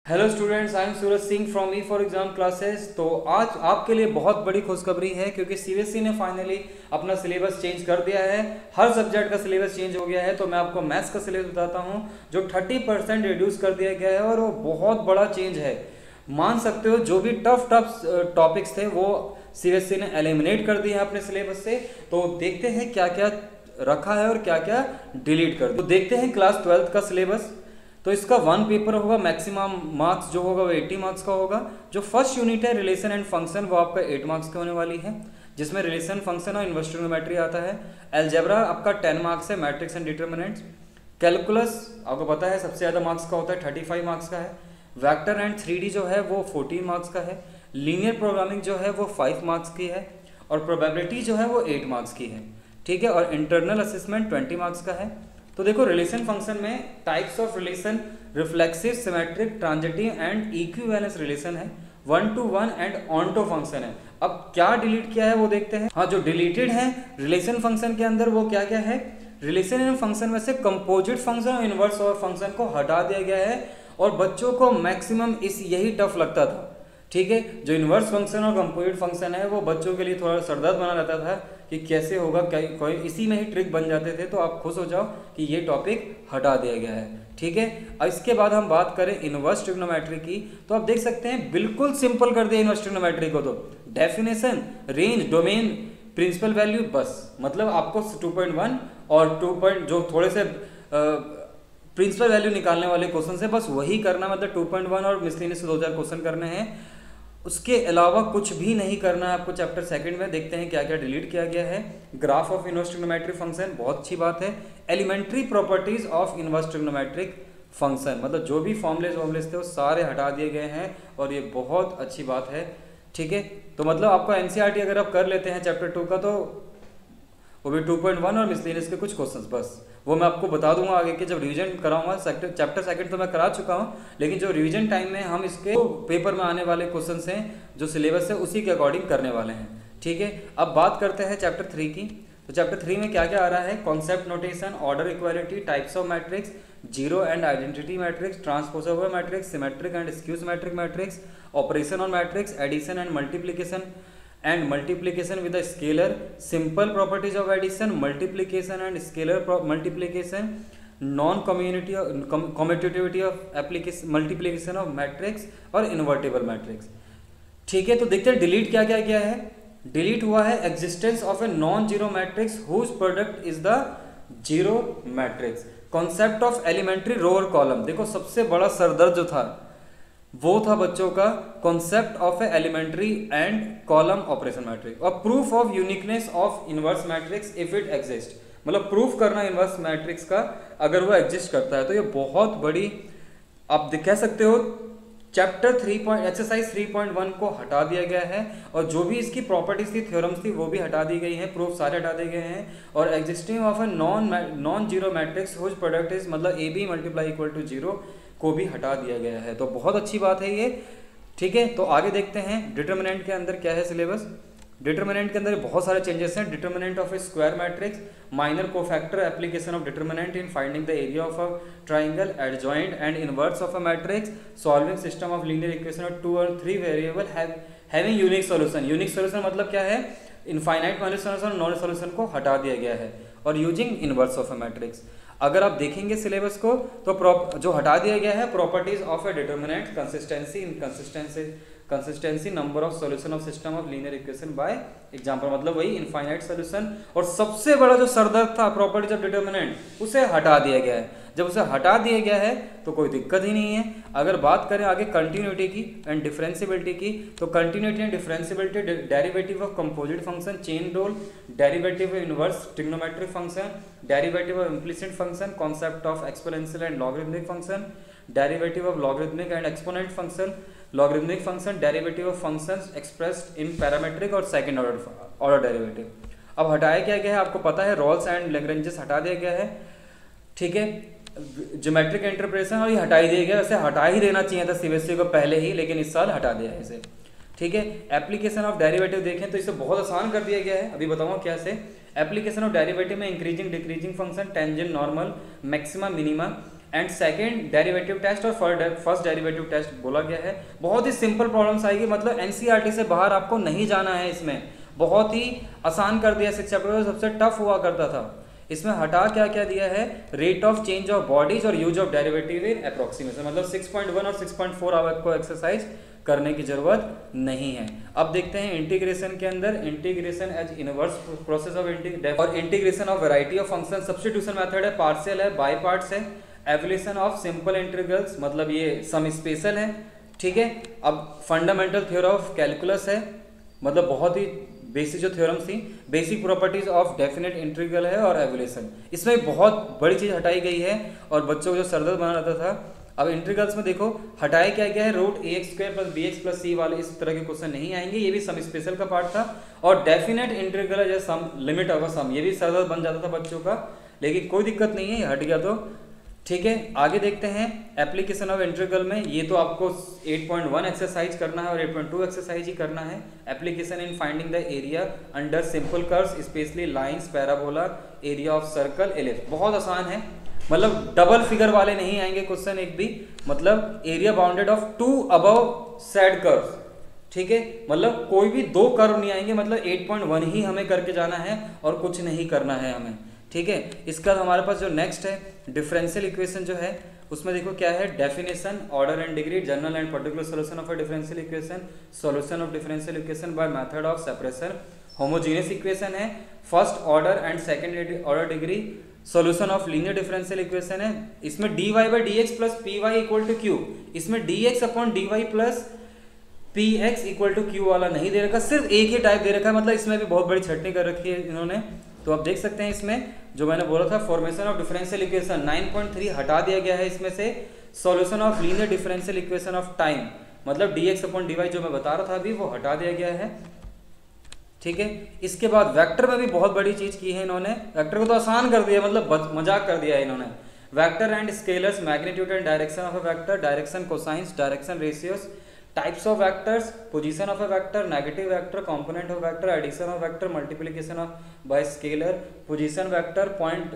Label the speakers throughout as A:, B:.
A: Hello students, I am Suraj Singh from E for exam classes. तो आज आपके लिए बहुत बड़ी खुशखबरी है क्योंकि सीबीएसई ने फाइनली अपना सिलेबस चेंज कर दिया है। हर सब्जेक्ट का सिलेबस चेंज हो गया है। तो मैं आपको मैथ्स का सिलेबस बताता हूं जो 30% रिड्यूस कर दिया गया है और वो बहुत बड़ा चेंज है। मान सकते हो जो भी टफ टॉपिक्स थे वो सीबीएसई ने एलिमिनेट कर दिए हैं अपने सिलेबस से। तो देखते हैं क्या क्या रखा है और क्या क्या डिलीट कर दिया। तो देखते हैं क्लास 12th का सिलेबस। तो इसका वन पेपर होगा, मैक्सिमम मार्क्स जो होगा वो 80 मार्क्स का होगा। जो फर्स्ट यूनिट है रिलेशन एंड फंक्शन वो आपका 8 मार्क्स की होने वाली है, जिसमें रिलेशन फंक्शन और इन्वर्स ट्रिग्नोमेट्री आता है। अलजेब्रा आपका 10 मार्क्स है, मैट्रिक्स एंड डिटर्मिनेंट्स। कैलकुलस आपको पता है सबसे ज़्यादा मार्क्स का होता है, 35 मार्क्स का है। वेक्टर एंड 3D जो है वो 14 मार्क्स का है। लीनियर प्रोग्रामिंग जो है वो 5 मार्क्स की है और प्रोबेबिलिटी जो है वो 8 मार्क्स की है। ठीक है, और इंटरनल असेसमेंट 20 मार्क्स का है। तो देखो रिलेशन फंक्शन में types of relation reflexive, symmetric, transitive and equivalence relation है, 1 to 1 एंड ऑनटो फंक्शन है। अब क्या डिलीट किया है वो देखते हैं। हाँ, जो डिलीटेड है रिलेशन फंक्शन के अंदर वो क्या क्या है। रिलेशन एंड फंक्शन में से कंपोजिट फंक्शन और इनवर्स और फंक्शन को हटा दिया गया है और बच्चों को मैक्सिमम यही टफ लगता था। ठीक है, जो इनवर्स फंक्शन और कंपोजिट फंक्शन है वो बच्चों के लिए थोड़ा सरदर्द बना रहता था कि कैसे होगा, कोई इसी में ही ट्रिक बन जाते थे। तो आप खुश हो जाओ कि ये टॉपिक हटा दिया गया है। ठीक है, अब इसके बाद हम बात करें इनवर्स ट्रिग्नोमेट्री की। तो आप देख सकते हैं बिल्कुल सिंपल कर दिया इनवर्स ट्रिग्नोमेट्री को। तो definition, range, domain, principal value, बस मतलब आपको 2.1 और 2. जो थोड़े से प्रिंसिपल वैल्यू निकालने वाले क्वेश्चन है बस वही करना, मतलब 2.1 और मिसलेनियस 2000 क्वेश्चन करने हैं। उसके अलावा कुछ भी नहीं करना है आपको। चैप्टर सेकंड में देखते हैं क्या क्या डिलीट किया गया है। Graph of inverse trigonometric function, बहुत अच्छी बात है। Elementary properties of inverse trigonometric function, मतलब जो भी फॉर्मुलेस थे वो सारे हटा दिए गए हैं और ये बहुत अच्छी बात है। ठीक है, तो मतलब आपको एनसीईआरटी अगर आप कर लेते हैं चैप्टर 2 का तो वो भी 2.1 और मिसलेनियस के कुछ क्वेश्चंस, बस वो मैं आपको बता दूंगा आगे के जब रिवीजन कराऊंगा। चैप्टर सेकंड तो मैं करा चुका हूं, लेकिन जो रिवीजन टाइम में हम इसके पेपर में आने वाले क्वेश्चंस हैं जो सिलेबस है उसी के अकॉर्डिंग करने वाले हैं। ठीक है, अब बात करते हैं चैप्टर 3 की। तो चैप्टर 3 में क्या क्या आ रहा है। Concept notation, order equality, types of matrix, zero and identity matrix, transposable matrix, symmetric and skew symmetric matrix, operation on matrix, addition and multiplication and multiplication with a scalar, simple properties of addition, multiplication and scalar multiplication, non-commutativity of application multiplication of matrix और invertible matrix। ठीक है, तो देखते हैं delete क्या क्या किया है। डिलीट हुआ है existence of a non zero matrix whose product is the zero matrix. Concept of elementary row और कॉलम, देखो सबसे बड़ा सरदर्द जो था वो था बच्चों का concept of a elementary and column operation matrix. और proof of uniqueness of inverse matrix if it exist, मतलब प्रूफ करना इनवर्स मैट्रिक्स का अगर वो एग्जिस्ट करता है। तो ये बहुत बड़ी आप कह सकते हो चैप्टर एक्सरसाइज 3.1 को हटा दिया गया है और जो भी इसकी प्रॉपर्टीज थी, थ्योरम्स थी, वो भी हटा दी गई हैं, प्रूफ सारे हटा दिए गए हैं। और existing of a non zero matrix whose product is मतलब A B multiply equal to zero को भी हटा दिया गया है। तो बहुत अच्छी बात है ये। ठीक है, तो आगे देखते हैं डिटर्मिनेंट के अंदर क्या है सिलेबस। डिटर्मिनेंट के अंदर बहुत सारे चेंजेस हैं। Determinant of A square matrix, minor cofactor, application of determinant in finding the area of a triangle, adjoint and inverse of a matrix, solving system of linear equation of 2 और 3 variable having unique solution. Unique solution मतलब क्या है, infinite value solution, non solution को हटा दिया गया है। और using inverse of a matrix, अगर आप देखेंगे सिलेबस को तो जो हटा दिया गया है properties of A determinant, consistency, inconsistency, number of solution of system of linear equation by example, मतलब वही इनफाइनाइट सॉल्यूशन। और सबसे बड़ा जो सरदर्द था प्रॉपर्टीज ऑफ डिटर्मिनेंट, उसे हटा दिया गया है। जब उसे हटा दिया गया है तो कोई दिक्कत ही नहीं है। अगर बात करें आगे कंटिन्यूटी की एंड डिफरेंशियबिलिटी की, तो continuity and differentiability, derivative of composite function, chain rule, derivative of inverse trigonometric function, derivative of implicit function, concept of exponential and logarithmic function, derivative of logarithmic and exponent function, logarithmic function, derivative of functions expressed in parametric और second order derivative. अब हटाया क्या गया है आपको पता है, Rawls and Lagrange's हटा दिया गया है। ठीक है, ज्योमेट्रिक इंटरप्रिटेशन और ये हटा ही दिया गया। वैसे हटा ही देना चाहिए था सीबीएसई को पहले ही, लेकिन इस साल हटा दिया है इसे। ठीक है, एप्लीकेशन ऑफ डेरिवेटिव देखें तो इसे बहुत आसान कर दिया गया है। अभी बताऊंगा कैसे। एप्लीकेशन ऑफ डेरिवेटिव में increasing decreasing function, tangent, normal, maxima, minima, and second derivative test और फर्स्ट डेरिवेटिव टेस्ट बोला गया है। बहुत ही सिंपल प्रॉब्लम्स आएगी, मतलब एनसीईआरटी से बाहर आपको नहीं जाना है। इसमें बहुत ही आसान कर दिया, 6 चैप्टर सबसे टफ हुआ करता था। इसमें हटा क्या क्या दिया है, rate of change of bodies और use of derivative in approximation, मतलब 6.1 और 6.4 आपको एक्सरसाइज करने की जरूरत नहीं है। अब देखते हैं इंटीग्रेशन के अंदर, integration as inverse process of integration और integration of variety of function. Substitution method है, पार्शियल है, बाय पार्ट्स है, एवोल्यूशन ऑफ सिंपल इंटीग्रल्स मतलब ये सम स्पेशल है, ठीक है। अब फंडामेंटल थ्योरम ऑफ कैलकुलस है, मतलब बहुत ही बेसिक जो थ्योरम्स थी, basic properties of definite integral है और एवोल्यूशन। इसमें बहुत बड़ी चीज हटाई गई है और बच्चों को जो सरदर्द बना रहता था। अब इंटीग्रल्स में देखो हटाए क्या क्या है, रूट ax² + bx + c वाले इस तरह के क्वेश्चन नहीं आएंगे, ये भी सम स्पेशल का पार्ट था। और डेफिनेट इंटीग्रल है, सम लिमिट ऑफ सम, ये भी सरदर्द बन जाता था बच्चों का, लेकिन कोई दिक्कत नहीं है, ये हट गया तो ठीक है। आगे देखते हैं एप्लीकेशन ऑफ इंटीग्रल में, ये तो आपको 8.1 एक्सरसाइज करना है और 8.2 एक्सरसाइज ही करना है। Application in finding the area under simple curves specially lines, parabola, area of circle, ellipse, बहुत आसान है, मतलब डबल फिगर वाले नहीं आएंगे क्वेश्चन एक भी, मतलब area bounded of 2 above said curves, ठीक है, मतलब कोई भी 2 कर्व नहीं आएंगे, मतलब 8.1 ही हमें करके जाना है और कुछ नहीं करना है हमें, ठीक है। इसका हमारे पास जो नेक्स्ट है डिफरेंशियल इक्वेशन जो है, उसमें देखो क्या है, definition, order and degree, general and particular solution of a differential equation, solution of differential equation by method of separation, homogeneous equation है, first order and second order degree, solution of linear differential equation है। इसमें dy/dx + py = q, इसमें dx/dy + px = q वाला नहीं दे रखा, सिर्फ एक ही type दे रखा है, मतलब इसमें भी बहुत बड़ी छटनी कर रखी है इन्होंने। तो आप देख सकते हैं इसमें जो मैंने बोला था फॉर्मेशन ऑफ डिफरेंशियल इक्वेशन 9.3 हटा दिया गया है इसमें से। Solution of linear differential equation of time, मतलब dx/dy जो मैं बता रहा था अभी, वो हटा दिया गया है, ठीक है। इसके बाद वेक्टर में भी बहुत बड़ी चीज की है इन्होंने, वेक्टर को तो आसान कर दिया, मतलब मजाक कर दिया है इन्होंने। Vector and scalars, magnitude and direction of a vector, direction cosines, direction ratios, types of vectors, position of a vector, negative vector, component of vector, addition of vector, multiplication of by scalar, position vector, point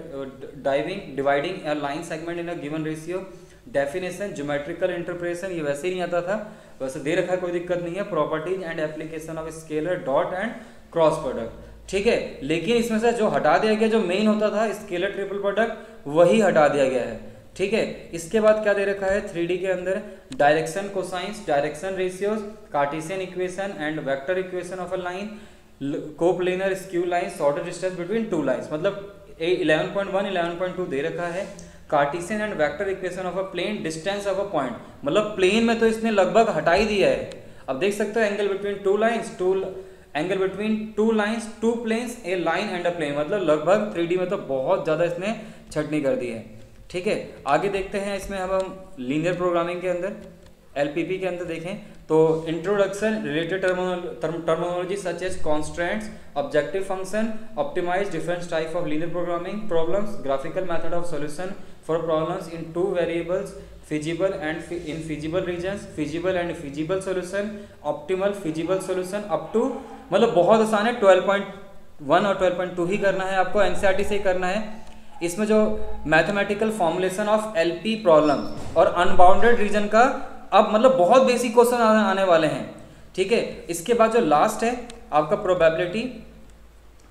A: dividing a line segment in a given ratio, definition, geometrical interpretation, ये वैसे ही नहीं आता था, वैसे दे रखा है, कोई दिक्कत नहीं है। Properties and application of scalar, dot and cross product, ठीक है। लेकिन इसमें से जो हटा दिया गया, जो मेन होता था स्केलर ट्रिपल प्रोडक्ट, वही हटा दिया गया है, ठीक है। इसके बाद क्या दे रखा है 3D के अंदर, direction cosines, direction ratios, Cartesian equation and vector equation of a line, coplanar skew line, shorter distance between 2 lines, मतलब 11.1 11.2 दे रखा है। Cartesian and vector equation of a plane, distance of a point, मतलब plane में तो इसने लगभग हटा ही दिया है। अब देख सकते हो angle between 2 lines, angle between 2 lines, 2 planes, a line and a plane, मतलब लगभग 3D में तो बहुत ज्यादा इसने छटनी कर दी है, ठीक है। आगे देखते हैं इसमें अब हम लीनियर प्रोग्रामिंग के अंदर, LPP के अंदर देखें तो introduction, related terminology such as constraints, objective function, optimise different type of linear programming problems, graphical method of solution for problems in 2 variables, feasible and infeasible regions, feasible and feasible solution, optimal feasible solution up to, मतलब बहुत आसान है। 12.1 और 12.2 ही करना है आपको, NCERT से ही करना है। इसमें जो mathematical formulation of LP problem और अनबाउंडेड रीजन का अब मतलब बहुत बेसिक क्वेश्चन आने वाले हैं, ठीक है। इसके बाद जो लास्ट है आपका probability,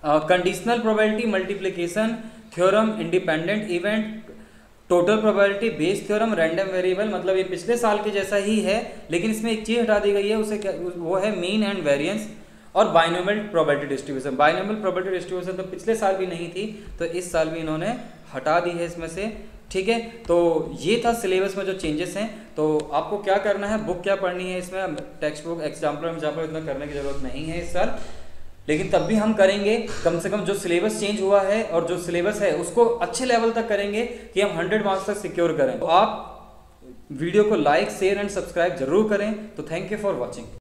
A: conditional probability, multiplication theorem, independent event, total probability, Bayes theorem, random variable, मतलब ये पिछले साल के जैसा ही है, लेकिन इसमें एक चीज हटा दी गई है, उसे क्या, वो है मीन एंड वेरिएंस और binomial probability distribution. Binomial probability distribution तो पिछले साल भी नहीं थी, तो इस साल भी इन्होंने हटा दी है इसमें से, ठीक है। तो ये था सिलेबस में जो चेंजेस हैं। तो आपको क्या करना है, बुक क्या पढ़नी है, इसमें टेक्स्ट बुक एग्जाम्पल इतना करने की जरूरत नहीं है इस साल, लेकिन तब भी हम करेंगे। कम से कम जो सिलेबस चेंज हुआ है और जो सिलेबस है उसको अच्छे लेवल तक करेंगे कि हम 100 मार्क्स तक सिक्योर करें। तो आप वीडियो को लाइक, शेयर एंड सब्सक्राइब जरूर करें। तो थैंक यू फॉर वॉचिंग।